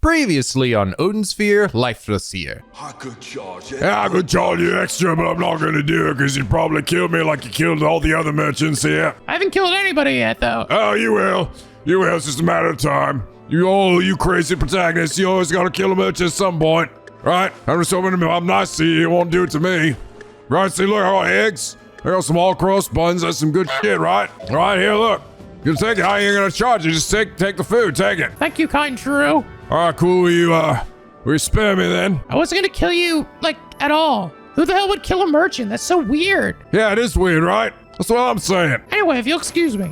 Previously on Odin Sphere Leifthrasir. I could charge it. Yeah, I could charge you extra, but I'm not gonna do it because you'd probably kill me like you killed all the other merchants here. I haven't killed anybody yet, though. Oh, you will. You will. It's just a matter of time. You crazy protagonists, you always gotta kill a merchant at some point. Right? I'm just hoping I'm nice to you. You won't do it to me. Right? See, look, I got eggs. I got some all-crust buns. That's some good shit, right? All right, here, look. You take it. I ain't gonna charge you. Just take the food. Take it. Thank you, kind Drew. All right, cool. Will you spare me then? I wasn't gonna kill you, like, at all. Who the hell would kill a merchant? That's so weird. Yeah, it is weird, right? That's what I'm saying. Anyway, if you'll excuse me.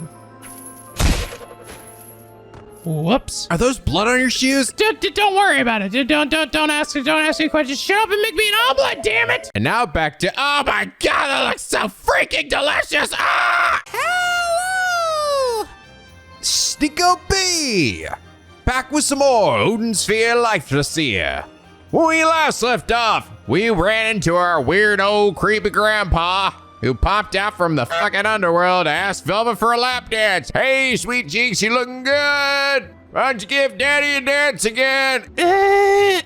Whoops. Are those blood on your shoes? Don't worry about it. Don't ask me questions. Shut up and make me an omelet, damn it! And now back to, oh my god, that looks so freaking delicious! Ah! Hello! NicoB! Back with some more Odin Sphere Leifthrasir. When we last left off, we ran into our weird old creepy grandpa who popped out from the fucking underworld to ask Velvet for a lap dance. Hey, sweet cheeks, you looking good? Why don't you give Daddy a dance again? I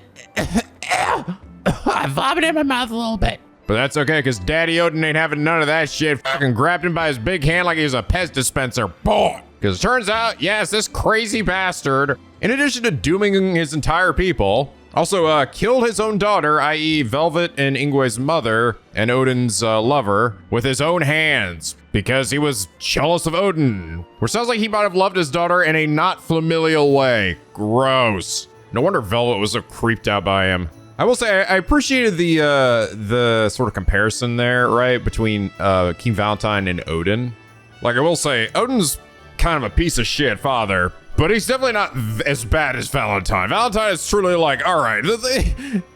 vomited in my mouth a little bit. But that's okay, because Daddy Odin ain't having none of that shit. Fucking grabbed him by his big hand like he was a Pez dispenser. Boom! Because it turns out, yes, this crazy bastard, in addition to dooming his entire people, also killed his own daughter, i.e. Velvet and Ingway's mother, and Odin's lover, with his own hands, because he was jealous of Odin. Which sounds like he might have loved his daughter in a not familial way. Gross. No wonder Velvet was so creeped out by him. I will say, I appreciated the sort of comparison there, right, between King Valentine and Odin. Like, I will say, Odin's kind of a piece of shit father, but he's definitely not as bad as Valentine. Valentine is truly like, all right,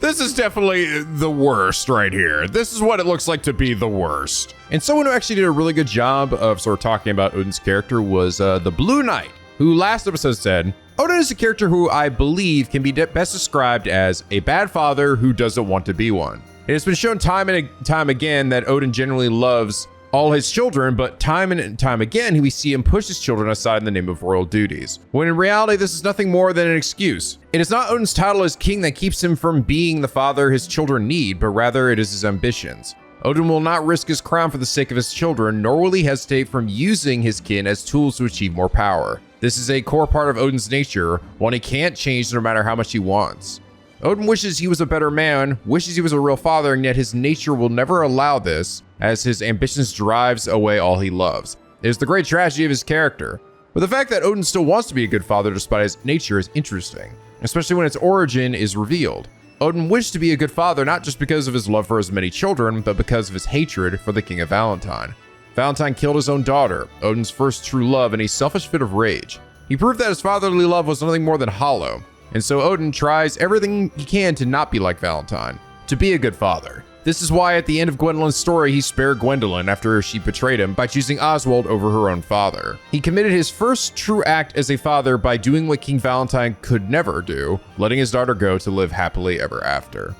this is definitely the worst right here. This is what it looks like to be the worst. And someone who actually did a really good job of sort of talking about Odin's character was the Blue Knight, who last episode said, Odin is a character who I believe can be best described as a bad father who doesn't want to be one. It has been shown time and time again that Odin generally loves all his children, but time and time again, we see him push his children aside in the name of royal duties. When in reality, this is nothing more than an excuse. It is not Odin's title as king that keeps him from being the father his children need, but rather it is his ambitions. Odin will not risk his crown for the sake of his children, nor will he hesitate from using his kin as tools to achieve more power. This is a core part of Odin's nature, one he can't change no matter how much he wants. Odin wishes he was a better man, wishes he was a real father, and yet his nature will never allow this, as his ambitions drives away all he loves. It is the great tragedy of his character. But the fact that Odin still wants to be a good father despite his nature is interesting, especially when its origin is revealed. Odin wished to be a good father not just because of his love for his many children, but because of his hatred for the king of Valentine. Valentine killed his own daughter, Odin's first true love, in a selfish fit of rage. He proved that his fatherly love was nothing more than hollow, and so Odin tries everything he can to not be like Valentine, to be a good father. This is why at the end of Gwendolyn's story, he spared Gwendolyn after she betrayed him by choosing Oswald over her own father. He committed his first true act as a father by doing what King Valentine could never do, letting his daughter go to live happily ever after.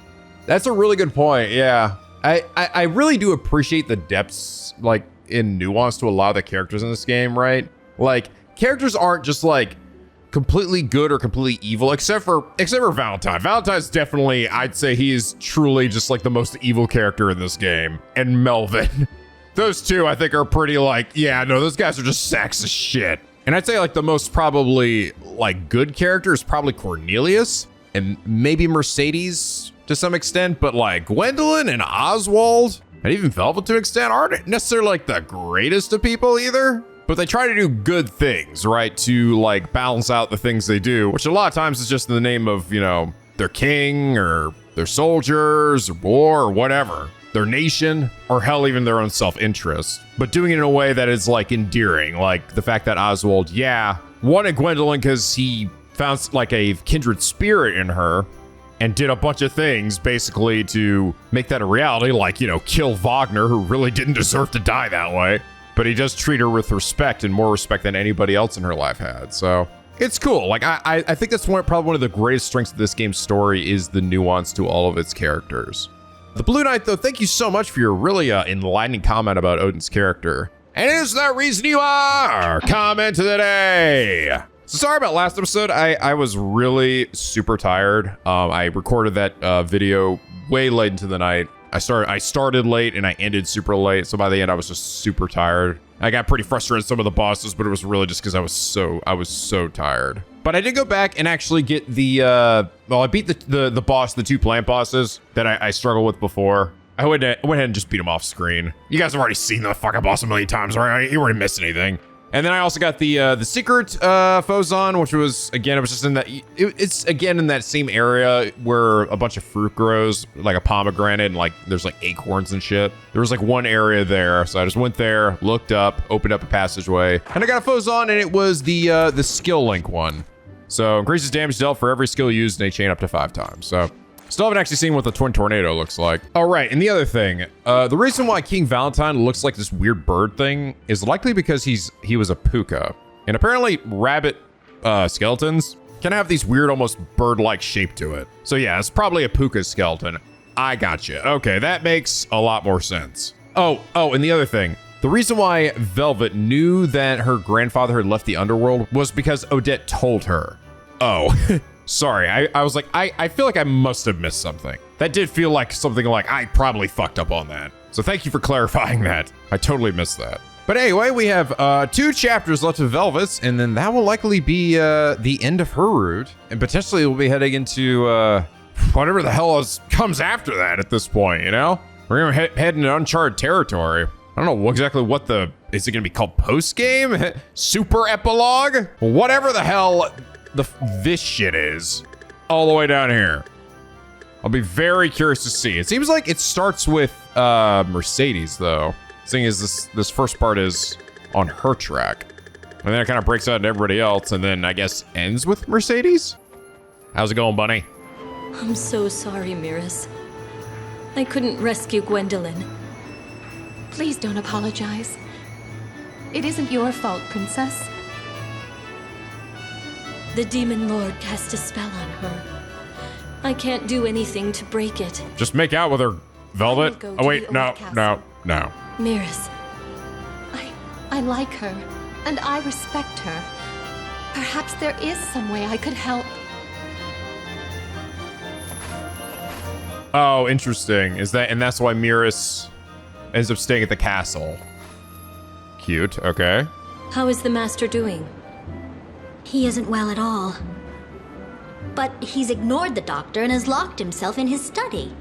That's a really good point, yeah. I really do appreciate the depths, like, in nuance to a lot of the characters in this game, right? Like, characters aren't just like completely good or completely evil, except for Valentine. Valentine's definitely, I'd say he is truly just like the most evil character in this game. And Melvin. Those two I think are pretty like, yeah, no, those guys are just sacks of shit. And I'd say like the most probably like good character is probably Cornelius and maybe Mercedes to some extent, but like Gwendolyn and Oswald and even Velvet to an extent aren't necessarily like the greatest of people either. But they try to do good things, right? To like balance out the things they do, which a lot of times is just in the name of, you know, their king or their soldiers or war or whatever, their nation, or hell, even their own self-interest. But doing it in a way that is like endearing, like the fact that Oswald, yeah, wanted Gwendolyn because he found like a kindred spirit in her and did a bunch of things basically to make that a reality, like, you know, kill Wagner, who really didn't deserve to die that way. But he does treat her with respect and more respect than anybody else in her life had. So it's cool. Like, I think that's probably one of the greatest strengths of this game's story is the nuance to all of its characters. The Blue Knight, though, thank you so much for your really enlightening comment about Odin's character. And is that reason you are comment of the day? So sorry about last episode. I was really super tired. I recorded that video way late into the night. I started late and I ended super late. So by the end, I was just super tired. I got pretty frustrated with some of the bosses, but it was really just because I was so tired. But I did go back and actually get the, I beat the boss, the 2 plant bosses that I struggled with before. I went ahead and just beat them off screen. You guys have already seen the fucking boss a million times, right? You already missed anything. And then I also got the secret Fozon, which was, again, it was just in that, it's again in that same area where a bunch of fruit grows, like a pomegranate, and like there's like acorns and shit. There was like one area there, so I just went there, looked up, opened up a passageway, and I got a Fozon, and it was the skill link one. So increases damage dealt for every skill used in a chain up to 5 times. So still haven't actually seen what the Twin Tornado looks like. All right, and the other thing, the reason why King Valentine looks like this weird bird thing is likely because he was a puka. And apparently rabbit skeletons can have these weird, almost bird-like shape to it. So yeah, it's probably a puka skeleton. I gotcha. Okay, that makes a lot more sense. Oh, and the other thing, the reason why Velvet knew that her grandfather had left the underworld was because Odette told her. Oh. Sorry, I was like, I feel like I must have missed something. That did feel like something like I probably fucked up on that. So thank you for clarifying that. I totally missed that. But anyway, we have 2 chapters left of Velvet's, and then that will likely be the end of her route. And potentially we'll be heading into whatever the hell comes after that at this point, you know? We're gonna head into uncharted territory. I don't know exactly what is it gonna be called post-game? Super epilogue? Whatever the hell this shit is all the way down here. I'll be very curious to see. It seems like it starts with Mercedes though. Seeing as this first part is on her track. And then it kind of breaks out into everybody else and then I guess ends with Mercedes? How's it going, Bunny? I'm so sorry, Miris. I couldn't rescue Gwendolyn. Please don't apologize. It isn't your fault, Princess. The Demon Lord cast a spell on her. I can't do anything to break it. Just make out with her, Velvet. Oh wait, no. Miris. I like her, and I respect her. Perhaps there is some way I could help. Oh, interesting. And that's why Miris ends up staying at the castle. Cute, okay. How is the Master doing? He isn't well at all. But he's ignored the doctor and has locked himself in his study.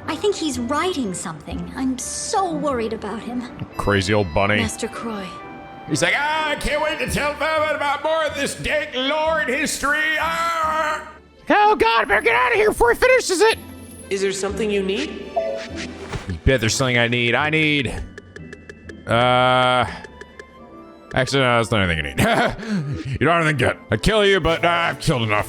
I think he's writing something. I'm so worried about him. Crazy old bunny. Master Croy. He's like, I can't wait to tell Velvet about more of this dank lore and history. Ah! Oh God, better get out of here before he finishes it. Is there something you need? You bet there's something I need. Actually, no, that's not anything you need. You don't have anything good. I'd kill you, but I've killed enough.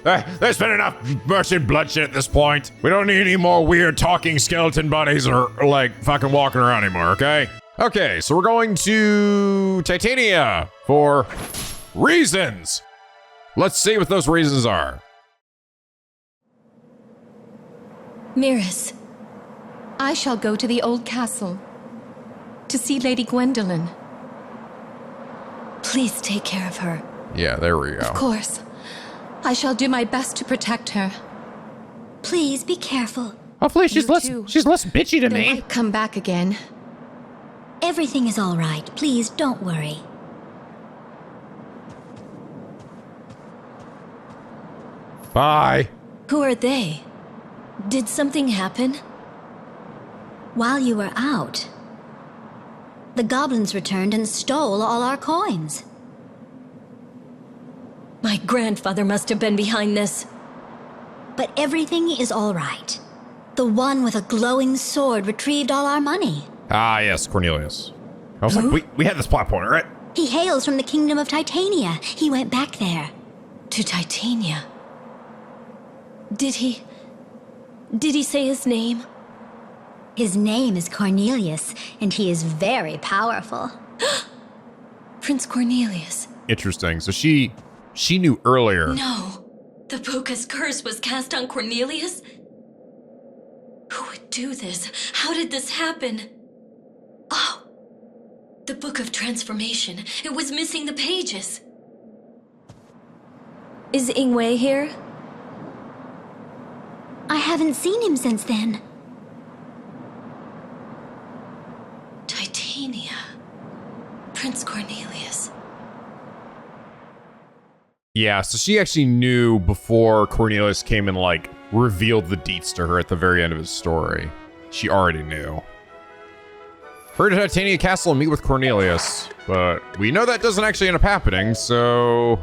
There's been enough merchant bloodshed at this point. We don't need any more weird talking skeleton buddies or like fucking walking around anymore, okay? Okay, so we're going to Titania for reasons. Let's see what those reasons are. Miris. I shall go to the old castle to see Lady Gwendolyn. Please take care of her. Yeah, there we go. Of course. I shall do my best to protect her. Please be careful. Hopefully she's You less too. bitchy to They me. might come back again. Everything is all right. Please don't worry. Bye. Who are they? Did something happen? While you were out, the goblins returned and stole all our coins. My grandfather must have been behind this. But everything is all right. The one with a glowing sword retrieved all our money. Ah, yes, Cornelius. I was like, we had this plot point, right? He hails from the kingdom of Titania. He went back there. To Titania. Did he say his name? His name is Cornelius, and he is very powerful. Prince Cornelius. Interesting. So she knew earlier. No. The Puka's curse was cast on Cornelius? Who would do this? How did this happen? Oh! The Book of Transformation. It was missing the pages. Is Ingway here? I haven't seen him since then. Titania. Prince Cornelius. Yeah, so she actually knew before Cornelius came and like revealed the deets to her at the very end of his story. She already knew. Hurry to Titania Castle and meet with Cornelius. But we know that doesn't actually end up happening, so...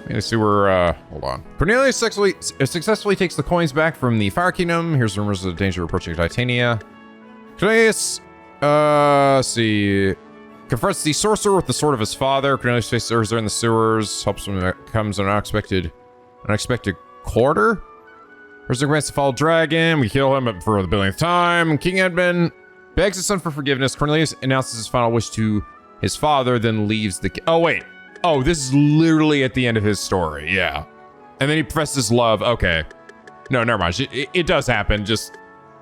Let's see where, hold on. Cornelius successfully takes the coins back from the Fire Kingdom. Here's rumors of the danger approaching Titania. Cornelius, let's see... Confronts the sorcerer with the sword of his father. Cornelius faces Urza in the sewers. Helps when it comes an unexpected quarter. Urza grants the fallen dragon. We kill him for the billionth time. King Edmund begs his son for forgiveness. Cornelius announces his final wish to his father, then leaves the... Oh, wait. Oh, this is literally at the end of his story. Yeah. And then he professes love. Okay. No, never mind. It does happen just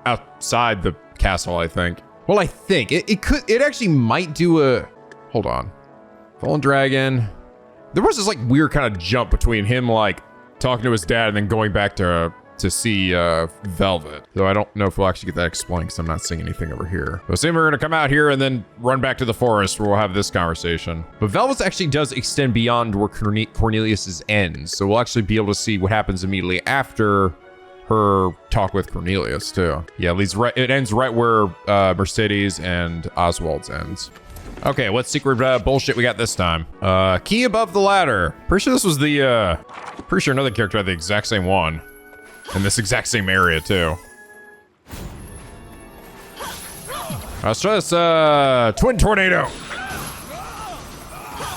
outside the castle, I think. Well, I think it actually might do a, hold on. Fallen Dragon. There was this like weird kind of jump between him like talking to his dad and then going back to see Velvet. Though I don't know if we'll actually get that explained because I'm not seeing anything over here. So assume we're gonna come out here and then run back to the forest where we'll have this conversation. But Velvet's actually does extend beyond where Cornelius's ends. So we'll actually be able to see what happens immediately after her talk with Cornelius too. Yeah, it ends right where Mercedes and Oswald's ends. Okay, what secret bullshit we got this time? Key above the ladder. Pretty sure this was the, pretty sure another character had the exact same one. In this exact same area too. Let's try this, twin tornado.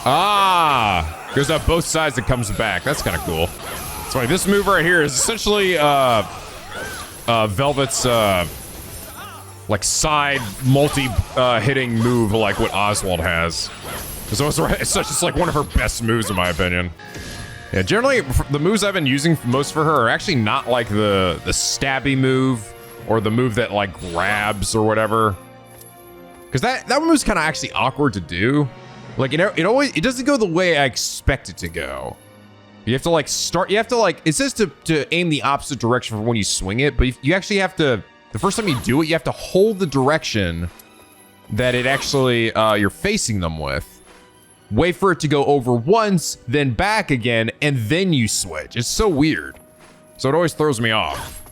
Ah, goes up both sides and comes back. That's kind of cool. So like, this move right here is essentially Velvet's like side multi-hitting move, like what Oswald has. So it's just like one of her best moves in my opinion. Yeah, generally the moves I've been using most for her are actually not like the stabby move or the move that like grabs or whatever. Because that move's kind of actually awkward to do. Like it doesn't go the way I expect it to go. You have to like it says to aim the opposite direction from when you swing it, but you actually have to, the first time you do it, you have to hold the direction that it actually, you're facing them with. Wait for it to go over once, then back again, and then you switch. It's so weird. So it always throws me off.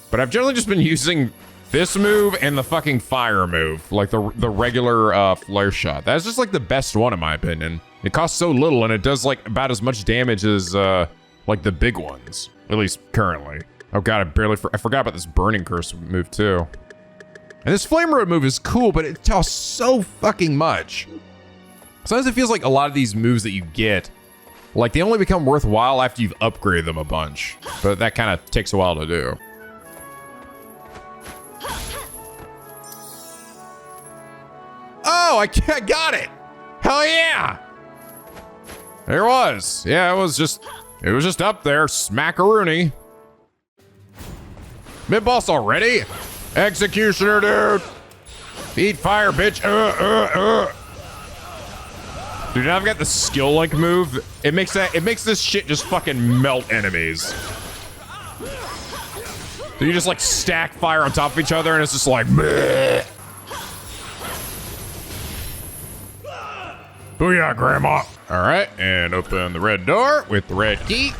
But I've generally just been using this move and the fucking fire move, like the regular flare shot. That's just like the best one in my opinion. It costs so little and it does like about as much damage as like the big ones, at least currently. Oh god, I forgot about this burning curse move too. And this flame road move is cool, but it costs so fucking much. Sometimes it feels like a lot of these moves that you get, like they only become worthwhile after you've upgraded them a bunch. But that kind of takes a while to do. Oh, I got it! Hell yeah! There it was. Yeah, it was just up there, smackaroony. Mid-boss already? Executioner, dude! Eat fire, bitch! Dude, now I've got the skill link move. It makes this shit just fucking melt enemies. So you just like stack fire on top of each other and it's just like bleh. Booyah, Grandma. All right, and open the red door with the red key.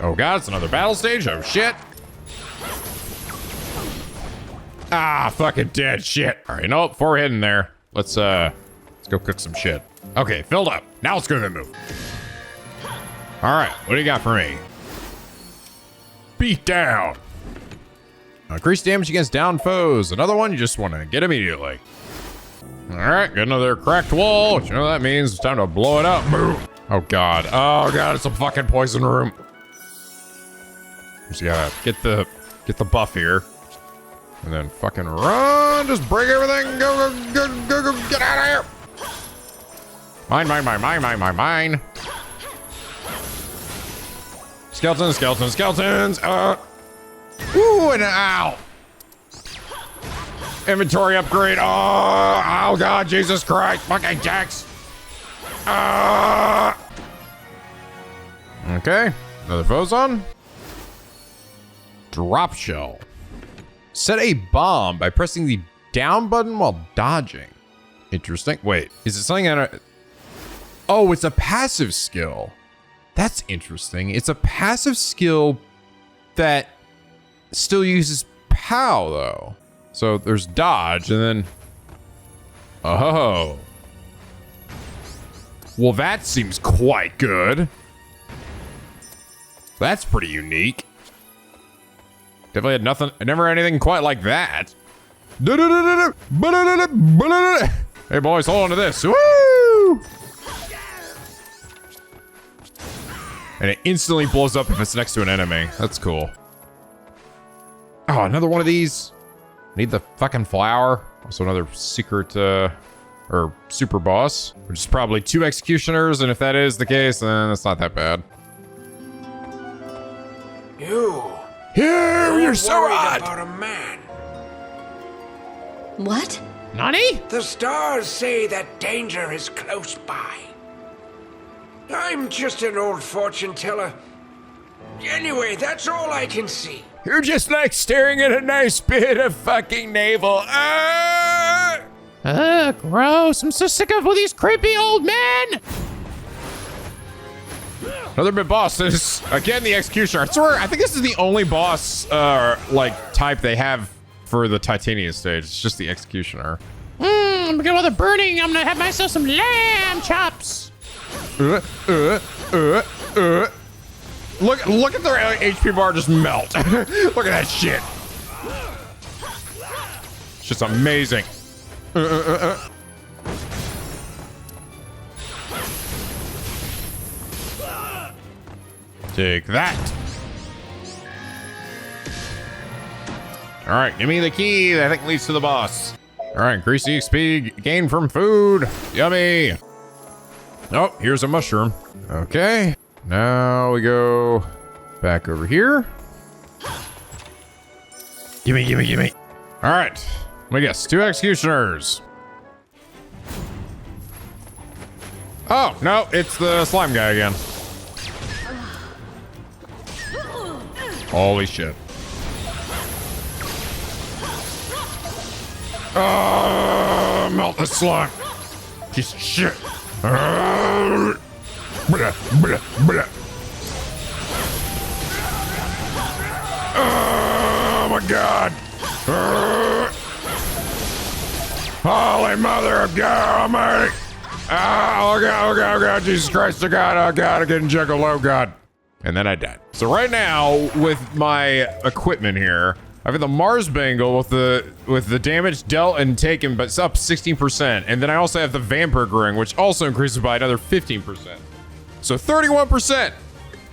Oh god, it's another battle stage. Oh shit. Ah, fucking dead shit. All right, you know what? Before we're heading there, let's go cook some shit. Okay, filled up. Now let's go to the move. All right, what do you got for me? Beat down. Increase damage against down foes. Another one you just want to get immediately. All right, got another cracked wall. What you know what that means? It's time to blow it up. Move. Oh god. Oh god, it's a fucking poison room. Just gotta get the buff here. And then fucking run. Just break everything. Go, get out of here. Mine. Skeletons. Ooh, and ow. Inventory upgrade. Oh god, Jesus Christ. Fucking Jax. Okay, another Fozon. Drop shell. Set a bomb by pressing the down button while dodging. Interesting. Wait, is it something oh, it's a passive skill. That's interesting. It's a passive skill that still uses POW though. So there's dodge and then, oh. Well, that seems quite good. That's pretty unique. Definitely had nothing, I never had anything quite like that. Hey boys, hold on to this. Woo! And it instantly blows up if it's next to an enemy. That's cool. Oh, another one of these. Need the fucking flower. Also another secret, or super boss, which is probably 2 executioners. And if that is the case, then it's not that bad. You're so hot. About a man. What? Nani? The stars say that danger is close by. I'm just an old fortune teller. Anyway, that's all I can see. You're just like staring at a nice bit of fucking navel. Gross. I'm so sick of all these creepy old men. Another big boss. This is, again, the executioner. I swear, I think this is the only boss, like, type they have for the Titania stage. It's just the executioner. I'm gonna all the burning. I'm gonna have myself some lamb chops. Look at their HP bar just melt. Look at that shit. It's just amazing. Take that. All right, give me the key that I think leads to the boss. All right, increase the XP gained from food. Yummy. Oh, here's a mushroom. Okay, now we go back over here. Gimme. All right, let me guess, 2 executioners. Oh, no, it's the slime guy again. Holy shit. Melt the slime. Piece of shit. Oh my god. Holy mother of God almighty. Oh god, Jesus Christ, oh god, I get juggled, oh god. And then I died. So right now, with my equipment here, I've got the Mars Bangle with the damage dealt and taken, but it's up 16%. And then I also have the Vampire Ring, which also increases by another 15%. So 31%.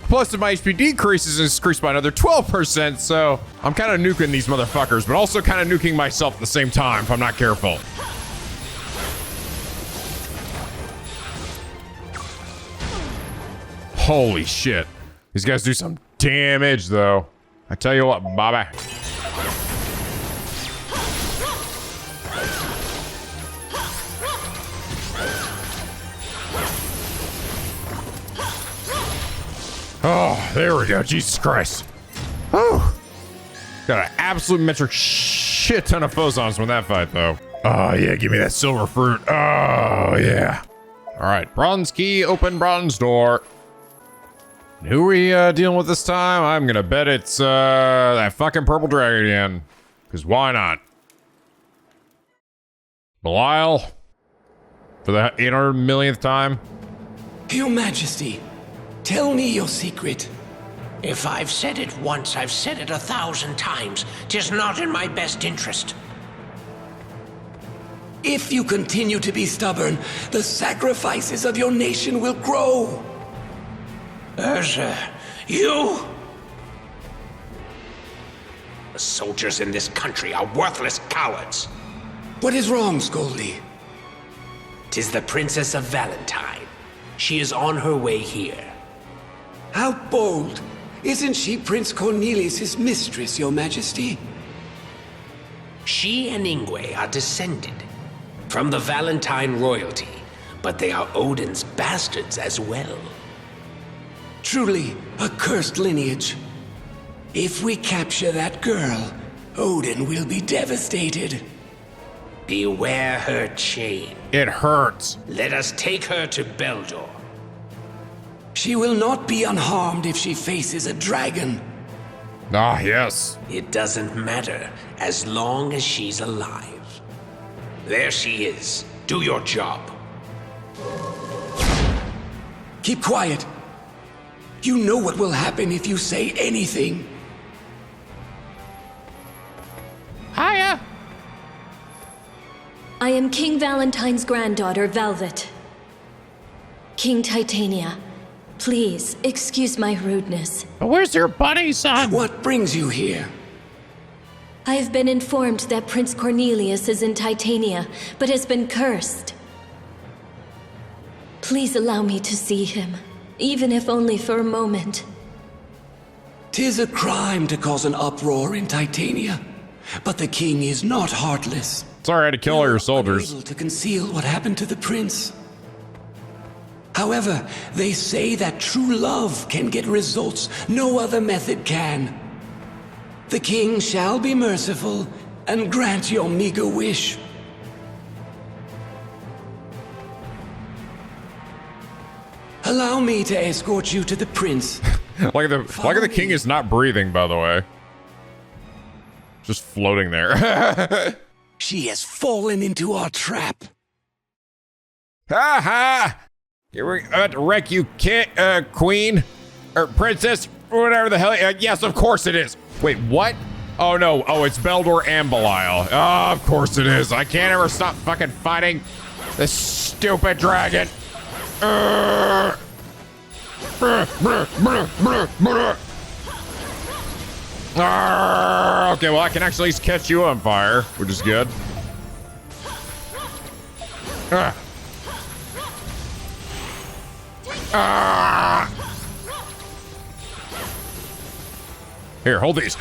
Plus, if my HP decreases, it's increased by another 12%. So I'm kind of nuking these motherfuckers, but also kind of nuking myself at the same time if I'm not careful. Holy shit. These guys do some damage, though. I tell you what, Bobby. Oh, there we go. Jesus Christ. Oh. Got an absolute metric shit ton of Fozons from that fight, though. Oh, yeah. Give me that silver fruit. Oh, yeah. All right. Bronze key. Open bronze door. Who are we dealing with this time? I'm gonna bet it's that fucking purple dragon again. Because why not? Belial? For the 800 millionth time? Your Majesty, tell me your secret. If I've said it once, I've said it 1,000 times. 'Tis not in my best interest. If you continue to be stubborn, the sacrifices of your nation will grow. Urza, you? The soldiers in this country are worthless cowards. What is wrong, Scoldy? 'Tis the Princess of Valentine. She is on her way here. How bold. Isn't she Prince Cornelius' mistress, Your Majesty? She and Ingway are descended from the Valentine royalty, but they are Odin's bastards as well. Truly a cursed lineage. If we capture that girl, Odin will be devastated. Beware her chain. It hurts. Let us take her to Beldor. She will not be unharmed if she faces a dragon. Ah, yes. It doesn't matter as long as she's alive. There she is. Do your job. Keep quiet. You know what will happen if you say anything. Hiya. I am King Valentine's granddaughter, Velvet. King Titania, please excuse my rudeness. But where's your buddy, son? What brings you here? I have been informed that Prince Cornelius is in Titania, but has been cursed. Please allow me to see him, even if only for a moment. 'Tis a crime to cause an uproar in Titania, but the king is not heartless. Sorry, I had to kill all your soldiers. Unable to conceal what happened to the prince. However, they say that true love can get results no other method can. The king shall be merciful and grant your meager wish. Allow me to escort you to the prince. Like the king is not breathing, by the way. Just floating there. She has fallen into our trap. Ha ha! We're about to wreck you, queen, or princess, or whatever the hell. Yes, of course it is. Wait, what? Oh no, oh, it's Beldor and Belial. Oh, of course it is. I can't ever stop fucking fighting this stupid dragon. Okay, well, I can actually catch you on fire, which is good. Here, hold these.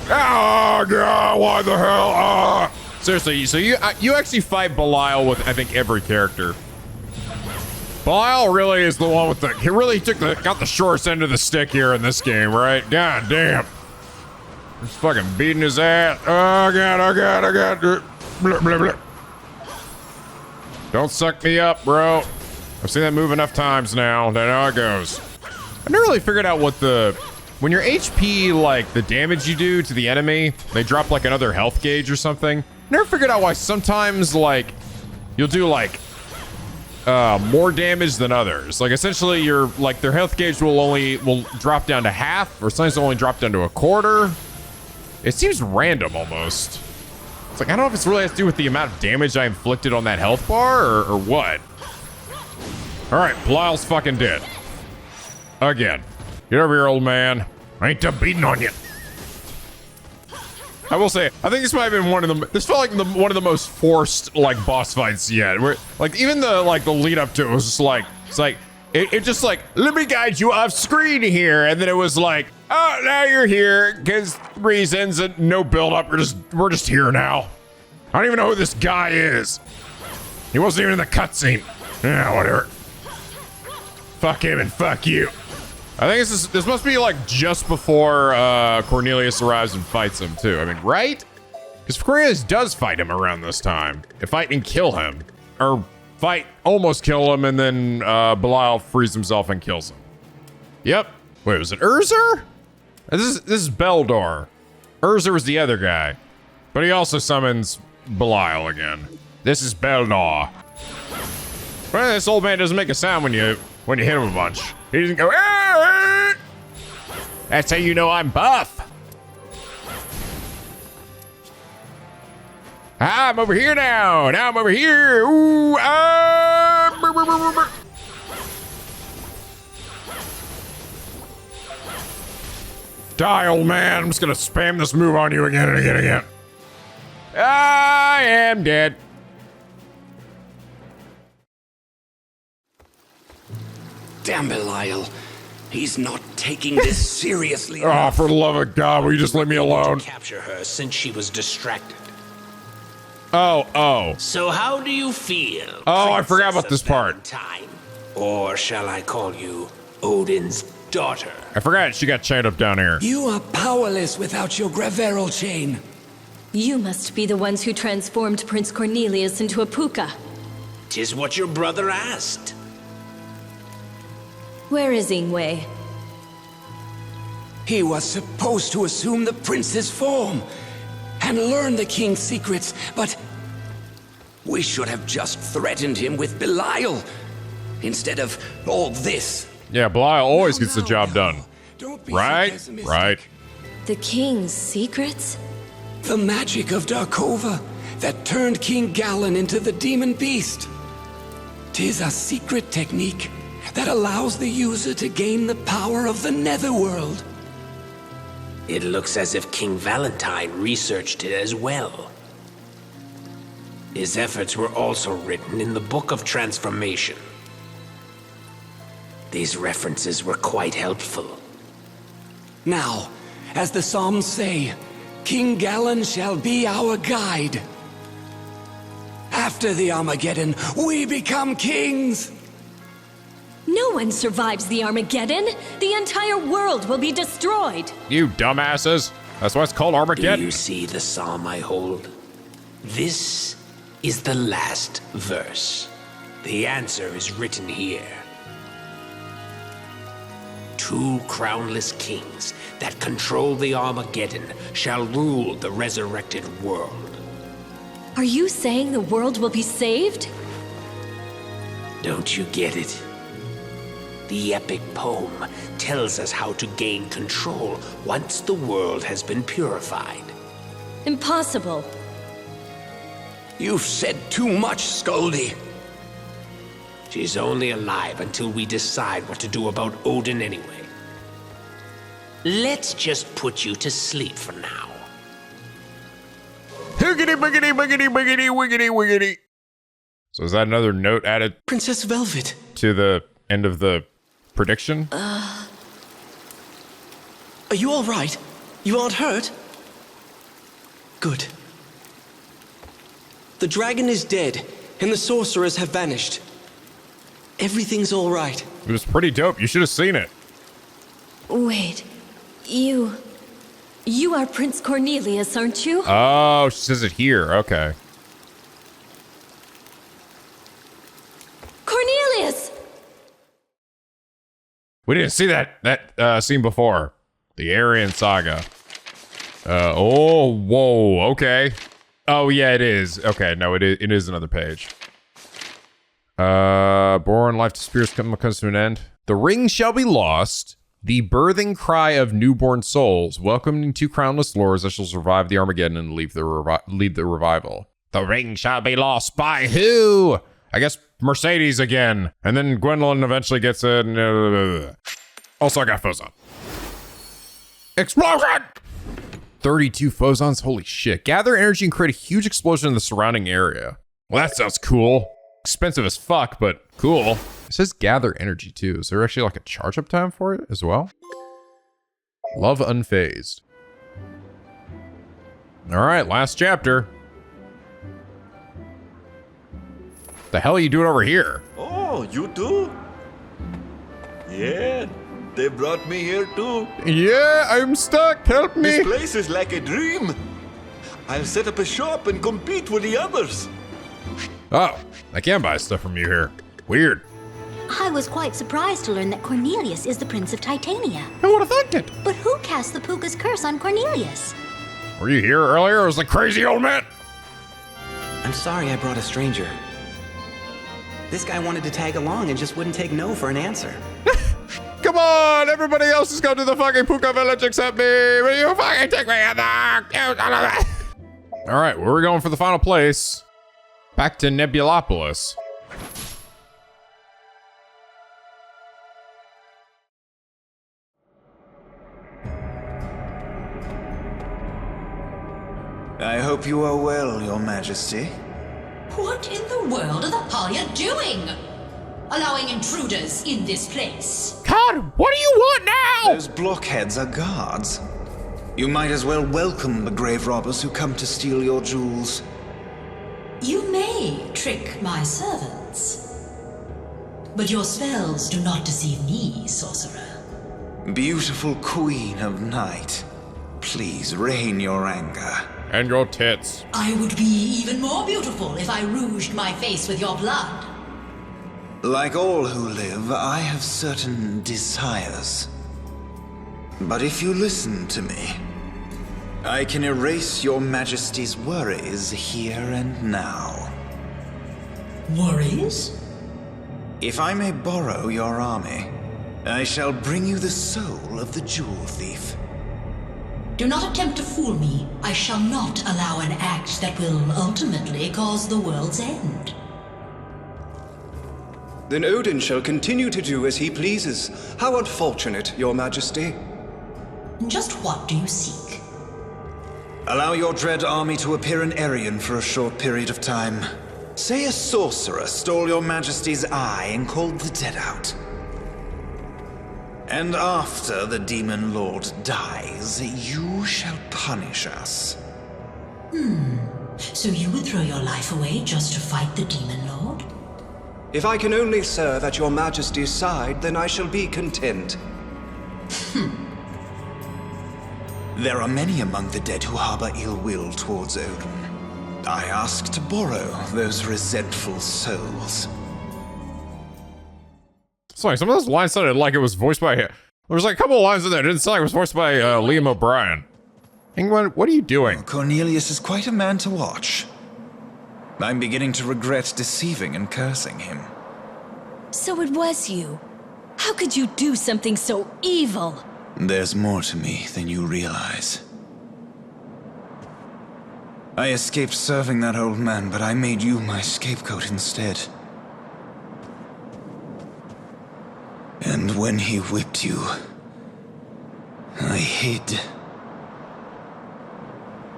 Oh, God, why the hell? Seriously, so you actually fight Belial with, I think, every character. Belial really is the one with the, he really got the shortest end of the stick here in this game, right? God damn. Just fucking beating his ass. Oh, God, oh, God, oh, God. Blah, blah, blah. Don't suck me up, bro. I've seen that move enough times now. I know how it goes. I never really figured out what when your HP, like the damage you do to the enemy, they drop like another health gauge or something. Never figured out why sometimes like you'll do like more damage than others. Like essentially your like their health gauge will drop down to half, or sometimes only drop down to a quarter. It seems random almost. It's like I don't know if it's really has to do with the amount of damage I inflicted on that health bar or what. All right, Belial's fucking dead. Again. Get over here, old man. I ain't done beating on you. I will say, I think this might have been this felt like one of the most forced, like, boss fights yet. Where, like, even the lead up to it was just like, it just like, let me guide you off screen here. And then it was like, oh, now you're here, because reasons and no build up. We're just here now. I don't even know who this guy is. He wasn't even in the cutscene. Yeah, whatever. Fuck him and fuck you. I think this must be like just before Cornelius arrives and fights him too. I mean, right? Because Cornelius does fight him around this time. Fight and kill him. Or fight, almost kill him, and then Belial frees himself and kills him. Yep. Wait, was it Urzer? This is Beldor. Urzer was the other guy. But he also summons Belial again. This is Beldor. Well, this old man doesn't make a sound when you hit him a bunch. He doesn't go, ah! That's how you know I'm buff. Ah, I'm over here now. Now I'm over here. Ooh, ah! Brr, brr, brr, brr. Die, old man. I'm just gonna spam this move on you again and again and again. I am dead. Damn Belial. He's not taking this seriously. Oh, for the love of God, will you just leave me alone? Capture her since she was distracted. Oh. So how do you feel? Oh, I forgot about this part. Valentine? Or shall I call you Odin's daughter? I forgot she got chained up down here. You are powerless without your Graveral chain. You must be the ones who transformed Prince Cornelius into a puka. 'Tis what your brother asked. Where is Ingway? He was supposed to assume the prince's form and learn the king's secrets, but we should have just threatened him with Belial instead of all this. Yeah, Belial always gets the job done. Don't be so Right? pessimistic. Right. The king's secrets? The magic of Darkova that turned King Gallen into the demon beast. 'Tis a secret technique that allows the user to gain the power of the Netherworld. It looks as if King Valentine researched it as well. His efforts were also written in the Book of Transformation. These references were quite helpful. Now, as the Psalms say, King Gallen shall be our guide. After the Armageddon, we become kings! No one survives the Armageddon. The entire world will be destroyed. You dumbasses. That's why it's called Do Armageddon. you see the psalm I hold? This is the last verse. The answer is written here. 2 crownless kings that control the Armageddon shall rule the resurrected world. Are you saying the world will be saved? Don't you get it? The epic poem tells us how to gain control once the world has been purified. Impossible. You've said too much, Scoldy. She's only alive until we decide what to do about Odin anyway. Let's just put you to sleep for now. Higgity, biggity, biggity, biggity, wiggity, wiggity. So is that another note added Princess Velvet. to the end of the prediction? Are you all right? You aren't hurt? Good. The dragon is dead, and the sorcerers have vanished. Everything's all right. It was pretty dope. You should have seen it. Wait. You are Prince Cornelius, aren't you? Oh, she says it here. Okay. Cornelius! We didn't see that scene before. The Erion saga. Oh, whoa, okay. Oh, yeah, it is. Okay, no, it is another page. Born life to spirits comes to an end. The ring shall be lost. The birthing cry of newborn souls, welcoming 2 crownless lords that shall survive the Armageddon and lead the revival. The ring shall be lost by who? I guess Mercedes again. And then Gwendolyn eventually gets it. Also, I got Phozon. Explosion! 32 Phozons? Holy shit. Gather energy and create a huge explosion in the surrounding area. Well, that sounds cool. Expensive as fuck, but cool. It says gather energy too. Is there actually like a charge up time for it as well? Love unfazed. All right, last chapter. The hell are you doing over here? Oh, you too? Yeah, they brought me here too. Yeah, I'm stuck. Help me. This place is like a dream. I'll set up a shop and compete with the others. Oh, I can buy stuff from you here. Weird. I was quite surprised to learn that Cornelius is the Prince of Titania. I would have thought it. But who cast the Puka's curse on Cornelius? Were you here earlier? It was the crazy old man. I'm sorry I brought a stranger. This guy wanted to tag along and just wouldn't take no for an answer. Come on, everybody else is going to the fucking Puka village except me. Will you fucking take me in there? All right, where are we going for the final place? Back to Nebulopolis. I hope you are well, Your Majesty. What in the world are the Palya doing? Allowing intruders in this place? God, what do you want now? Those blockheads are guards. You might as well welcome the grave robbers who come to steal your jewels. You may trick my servants. But your spells do not deceive me, sorcerer. Beautiful Queen of Night, please rein your anger. And your tits. I would be even more beautiful if I rouged my face with your blood. Like all who live, I have certain desires. But if you listen to me, I can erase your Majesty's worries here and now. Worries? If I may borrow your army, I shall bring you the soul of the jewel thief. Do not attempt to fool me. I shall not allow an act that will ultimately cause the world's end. Then Odin shall continue to do as he pleases. How unfortunate, your majesty. Just what do you seek? Allow your dread army to appear in Erion for a short period of time. Say a sorcerer stole your majesty's eye and called the dead out. And after the demon lord dies, you shall punish us. So you would throw your life away just to fight the demon lord? If I can only serve at your majesty's side, then I shall be content. There are many among the dead who harbor ill will towards Odin. I ask to borrow those resentful souls. Sorry, some of those lines sounded like it was voiced by... There was like a couple of lines in there that didn't sound like it was voiced by Liam O'Brien. Ingway, what are you doing? Cornelius is quite a man to watch. I'm beginning to regret deceiving and cursing him. So it was you. How could you do something so evil? There's more to me than you realize. I escaped serving that old man, but I made you my scapegoat instead. And when he whipped you, I hid.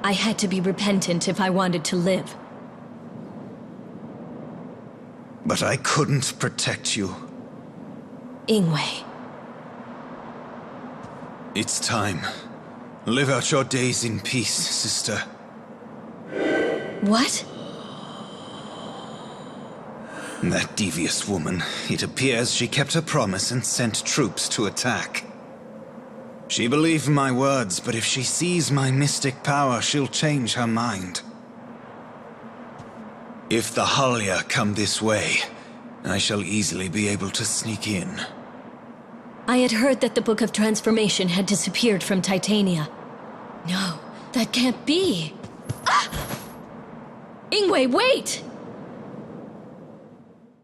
I had to be repentant if I wanted to live. But I couldn't protect you. Ingway. It's time. Live out your days in peace, sister. What? That devious woman, it appears she kept her promise and sent troops to attack. She believed my words, but if she sees my mystic power, she'll change her mind. If the Halya come this way, I shall easily be able to sneak in. I had heard that the Book of Transformation had disappeared from Titania. No, that can't be. Ah! Ingway, wait!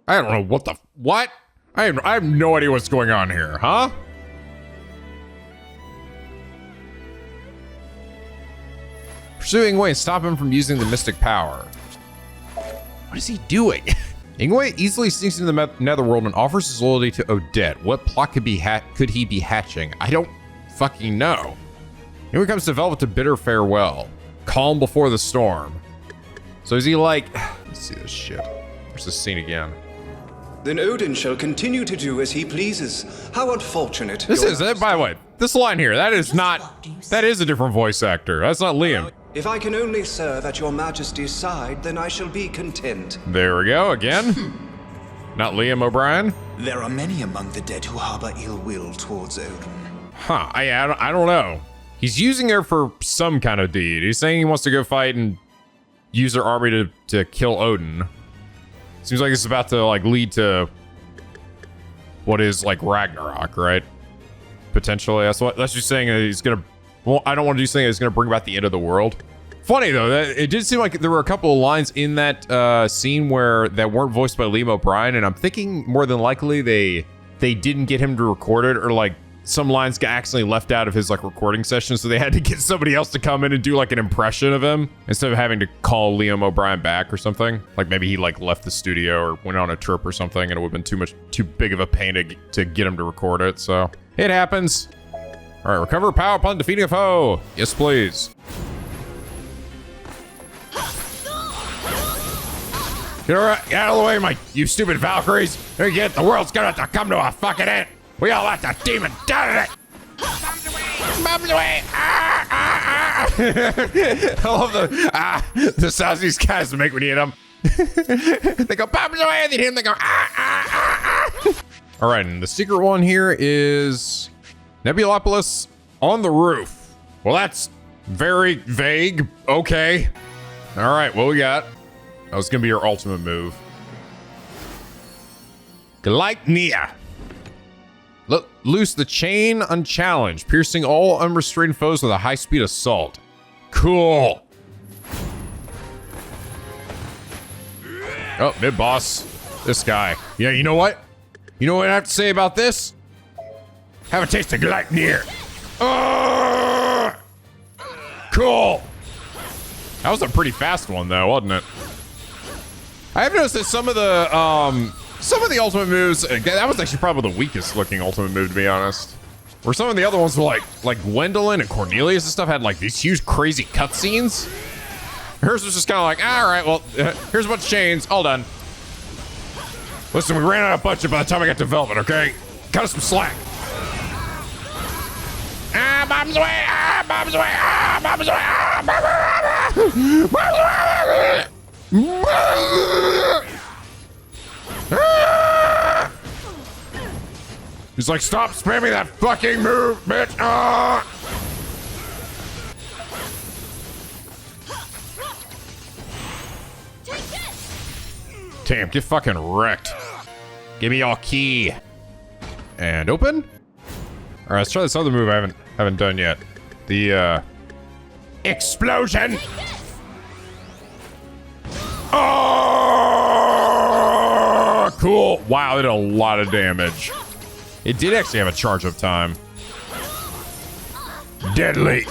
I don't know what the... What? I have no idea what's going on here, huh? Pursue Ingway and stop him from using the mystic power. What is he doing? Ingway easily sneaks into the netherworld and offers his loyalty to Odette. What plot could he be hatching? I don't fucking know. Ingway comes to develop a bitter farewell. Calm before the storm. So is he like... Let's see this shit. Where's this scene again? Then Odin shall continue to do as he pleases. How unfortunate. This is, by the way, this line here, that is not... That is a different voice actor. That's not Liam. If I can only serve at your majesty's side, then I shall be content. There we go, again. Not Liam O'Brien. There are many among the dead who harbor ill will towards Odin. Huh, I don't know. He's using her for some kind of deed. He's saying he wants to go fight and use their army to kill Odin. Seems like it's about to like lead to what is like Ragnarok, right? Potentially, that's just saying that he's gonna. Well, I don't want to do something that's gonna bring about the end of the world. Funny though, that it did seem like there were a couple of lines in that scene that weren't voiced by Liam O'Brien, and I'm thinking more than likely they didn't get him to record it, or like some lines got accidentally left out of his like recording session, so they had to get somebody else to come in and do like an impression of him instead of having to call Liam O'Brien back or something. Like maybe he like left the studio or went on a trip or something, and it would have been too big of a pain to get him to record it. So it happens. All right, recover power upon defeating a foe. Yes, please. Get out of the way, you stupid Valkyries. There you get. The world's gonna have to come to a fucking end. We all let the demon down in it. Bombs away. Ah, ah, ah. I love the sounds these guys make when you hit them. They go bombs away, and then hit them. They go ah, ah, ah, All right, and the secret one here is Nebulopolis on the roof. Well, that's very vague. Okay. All right, what we got? That was gonna be your ultimate move. Gleipnir. Loose the chain unchallenged, piercing all unrestrained foes with a high-speed assault. Cool. Oh, mid-boss. This guy. Yeah, you know what? You know what I have to say about this? Have a taste of Gleipnir. Cool. That was a pretty fast one, though, wasn't it? I have noticed that some of the ultimate moves, that was actually probably the weakest looking ultimate move, to be honest. Where some of the other ones were like Gwendolyn and Cornelius and stuff had like these huge crazy cutscenes. Hers was just kind of like, all right, well, here's a bunch of chains, all done. Listen, we ran out of budget by the time I got to development, okay? Cut us some slack. Ah, bombs away, ah, bombs away, ah, bombs away, ah, He's like, stop spamming that fucking move, bitch. Ah. Damn, get fucking wrecked. Give me your key. And open? All right, let's try this other move I haven't done yet. The explosion. Oh, cool. Wow, it did a lot of damage. It did actually have a charge up time. Deadly.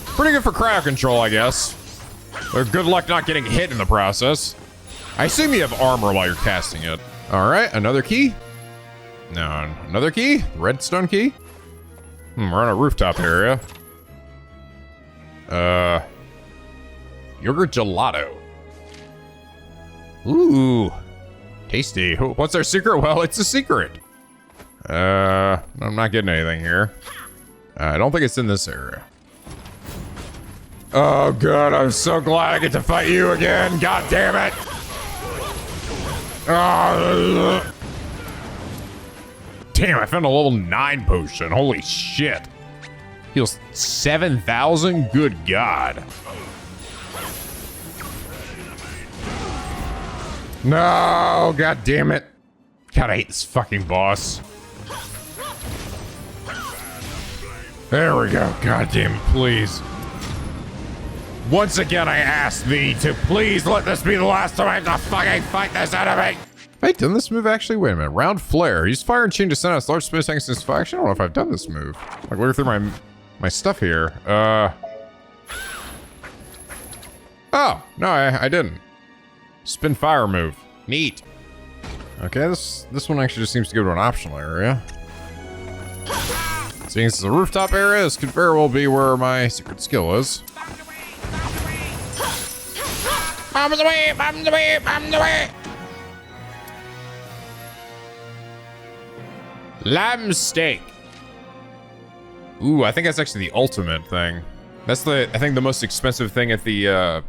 Pretty good for crowd control, I guess. Or good luck not getting hit in the process. I assume you have armor while you're casting it. All right, another key. No, another key. Redstone key. We're on a rooftop area. Yogurt gelato. Ooh, tasty. What's our secret? Well, it's a secret. I'm not getting anything here. I don't think it's in this area. Oh god, I'm so glad I get to fight you again. God damn it. Damn, I found a level 9 potion. Holy shit. Heals 7,000? Good god. No, god damn it. God, I hate this fucking boss. There we go. God damn it, please. Once again, I ask thee to please let this be the last time I have to fucking fight this enemy. Have I done this move actually? Wait a minute. Round flare. Use fire and chain to send out large space tanks since fire. Actually, I don't know if I've done this move. Like, looking through my stuff here. Oh, no, I didn't. Spin fire move. Neat. Okay, this one actually just seems to go to an optional area. Seeing as it's a rooftop area, this could very well be where my secret skill is. Bombs away! Bombs away! Bombs away! Lamb steak. Ooh, I think that's actually the ultimate thing. That's I think the most expensive thing at the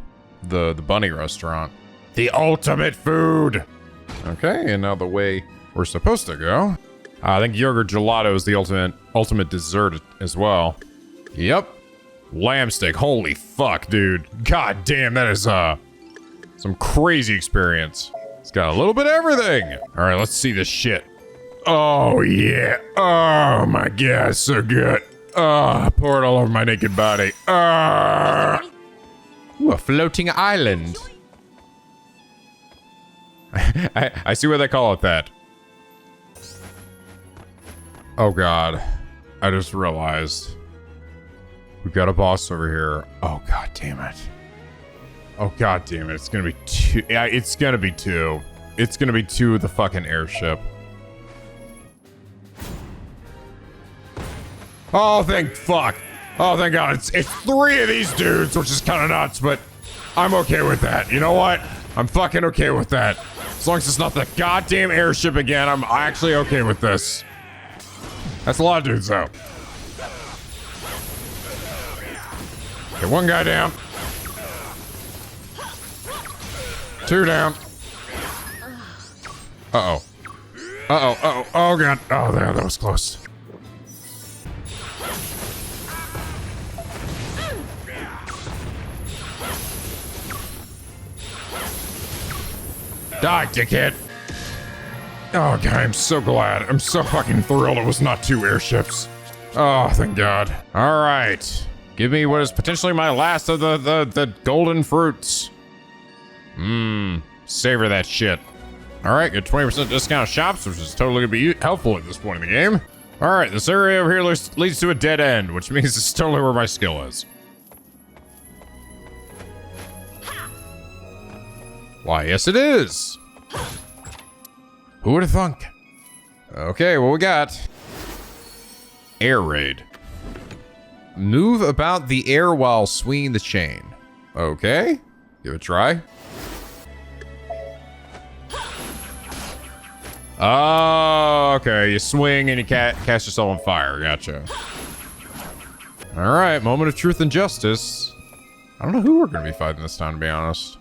bunny restaurant. The ultimate food. Okay, and now the way we're supposed to go. I think yogurt gelato is the ultimate dessert as well. Yep. Lamb steak. Holy fuck, dude. God damn, that is some crazy experience. It's got a little bit of everything. All right, let's see this shit. Oh yeah. Oh my god, so good. I pour it all over my naked body. Ooh, a floating island. I see why they call it that. Oh god. I just realized. We've got a boss over here. Oh god damn it. Oh god damn it. It's gonna be two. Yeah, it's gonna be two. It's gonna be two with the fucking airship. Oh, thank fuck. Oh, thank god. It's three of these dudes, which is kind of nuts, but I'm okay with that. You know what? I'm fucking okay with that. As long as it's not the goddamn airship again, I'm actually okay with this. That's a lot of dudes, though. Okay, one guy down. Two down. Uh-oh. Uh-oh, uh-oh, oh god. Oh, there, that was close. Die, dickhead. Oh god, I'm so glad. I'm so fucking thrilled it was not 2 airships. Oh, thank god. All right. Give me what is potentially my last of the golden fruits. Savor that shit. All right, get 20% discount shops, which is totally gonna be helpful at this point in the game. All right, this area over here leads to a dead end, which means it's totally where my skill is. Why, yes it is. Who would have thunk? Okay, what we got? Air raid. Move about the air while swinging the chain. Okay, give it a try. Oh, okay, you swing and you cast yourself on fire, gotcha. All right, moment of truth and justice. I don't know who we're gonna be fighting this time, to be honest.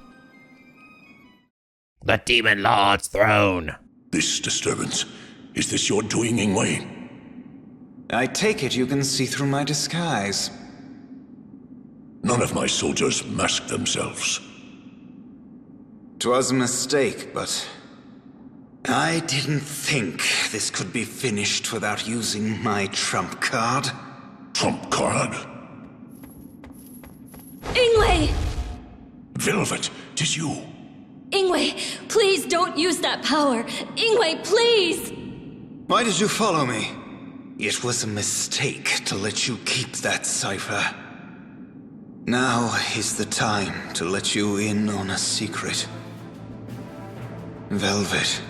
The Demon Lord's throne. This disturbance, is this your doing, Ingway? I take it you can see through my disguise. None of my soldiers masked themselves. 'Twas a mistake, but I didn't think this could be finished without using my trump card. Trump card? Ingway! Velvet, 'tis you. Ingway, please don't use that power. Ingway, please! Why did you follow me? It was a mistake to let you keep that cipher. Now is the time to let you in on a secret. Velvet.